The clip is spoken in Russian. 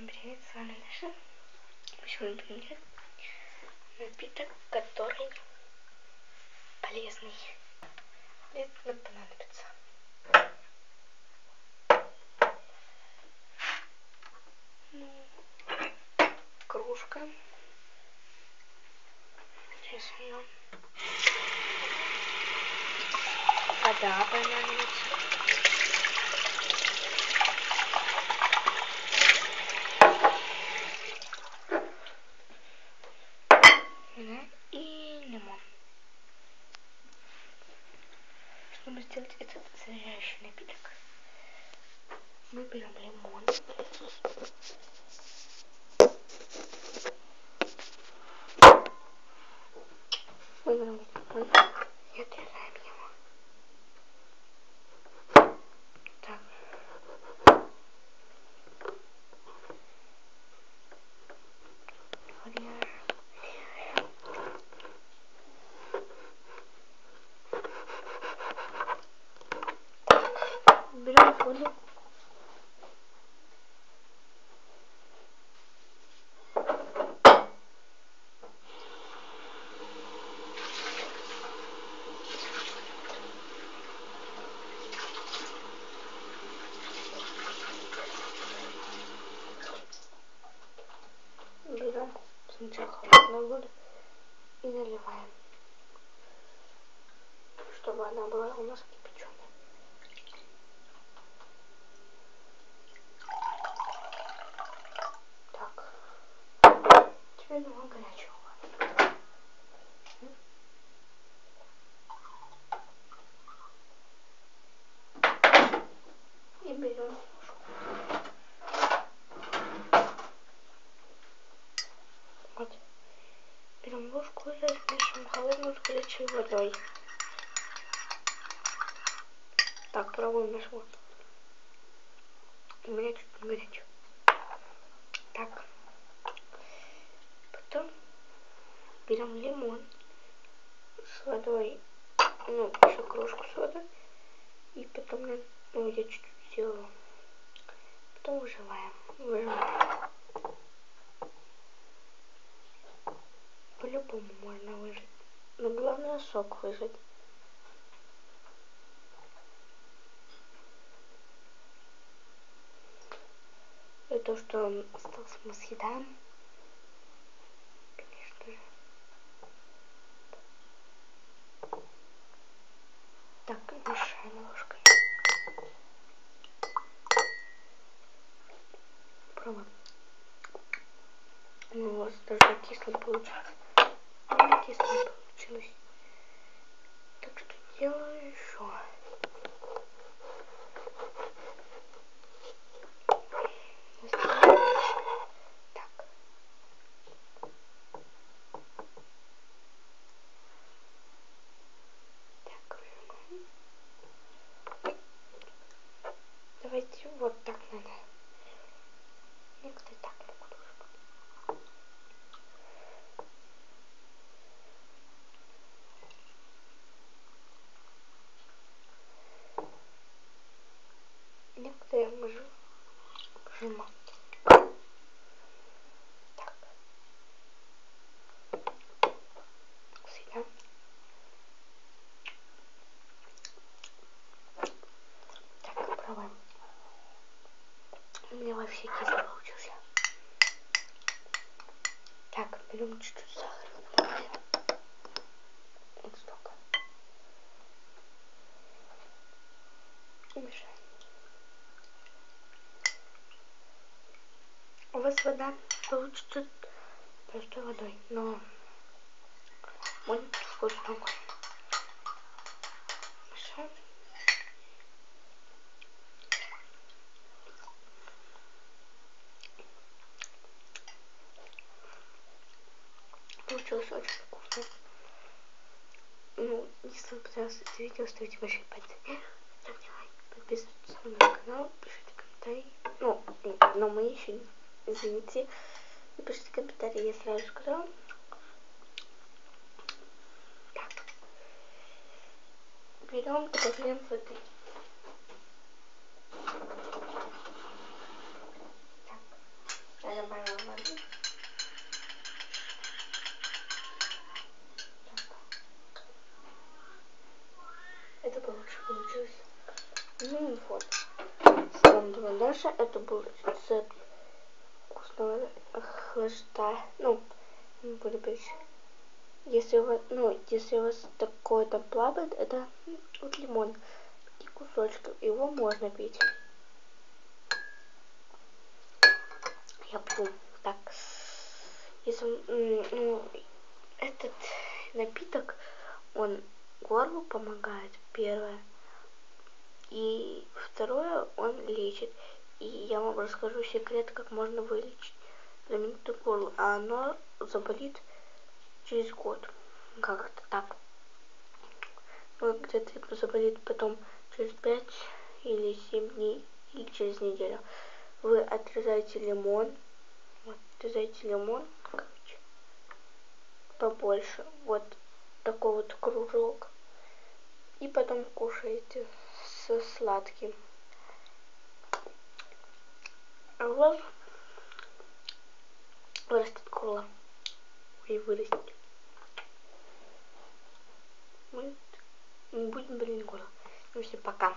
Всем привет, с вами Наша. Сегодня будем делать напиток, который полезный. Мне понадобится кружка. Сейчас ее. Вода понадобится. И лимон. Чтобы сделать этот освежающий напиток, мы берем лимон. Мы берем лимон и отрезаем его. Так. Берем воду. Берем сначала холодную воду и наливаем, чтобы она была у нас кипяченая. Так, теперь наливаем горячую воду. И берем ложку. Вот. Берем ложку и размешиваем холодную с горячей водой. Так, пробуем наш вот. У меня чуть горячо. Так. Потом берем лимон с водой, еще кружку с водой. И потом, я чуть-чуть сделаю. Потом выжимаем. По-любому можно выжать. Но главное сок выжать. И то, что он остался, мы съедаем. Конечно же. Так, мешаем ложкой. Пробуем. У вас даже кисло получилось. У меня кисло получилось. Так что делаю еще. Так. Так, выжимаем. Давайте вот так надо. Некоторые так могут выжимать. Некоторые выжимают. Так. Съедам. Так, пробуем. У меня вообще кисло получился. Так, берем чуть-чуть сахара, добавляем. Вот столько. И мешаем. У вас вода получится простой водой, но будет вкус другой. Мешаем. Получилось очень вкусно. Если вам понравилось это видео, ставьте большие пальцы вверх, ставьте лайк, подписывайтесь на мой канал, пишите комментарии. Но мы еще не, извините, напишите комментарии, я сразу сказала. Так. Берем, добавляем воды. Так. думаю, дальше это был рецепт вкусного хлажда. Ну, не буду пить. Если у вас такое там плавает, это вот лимон. Такие кусочки. Его можно пить. Я пью. Так. Если, этот напиток, он горлу помогает, первое. И второе, он лечит. И я вам расскажу секрет, как можно вылечить знаменитое горло. А оно заболит через год. Как-то так. Ну, где-то заболит потом через 5 или 7 дней, или через неделю. Вы отрезаете лимон. Вот, отрезаете лимон, короче, побольше. Вот такой вот кружок. И потом кушаете со сладким. А у вас вырастет горло. И вырастет. Мы будем болеть горло. Ну все, пока.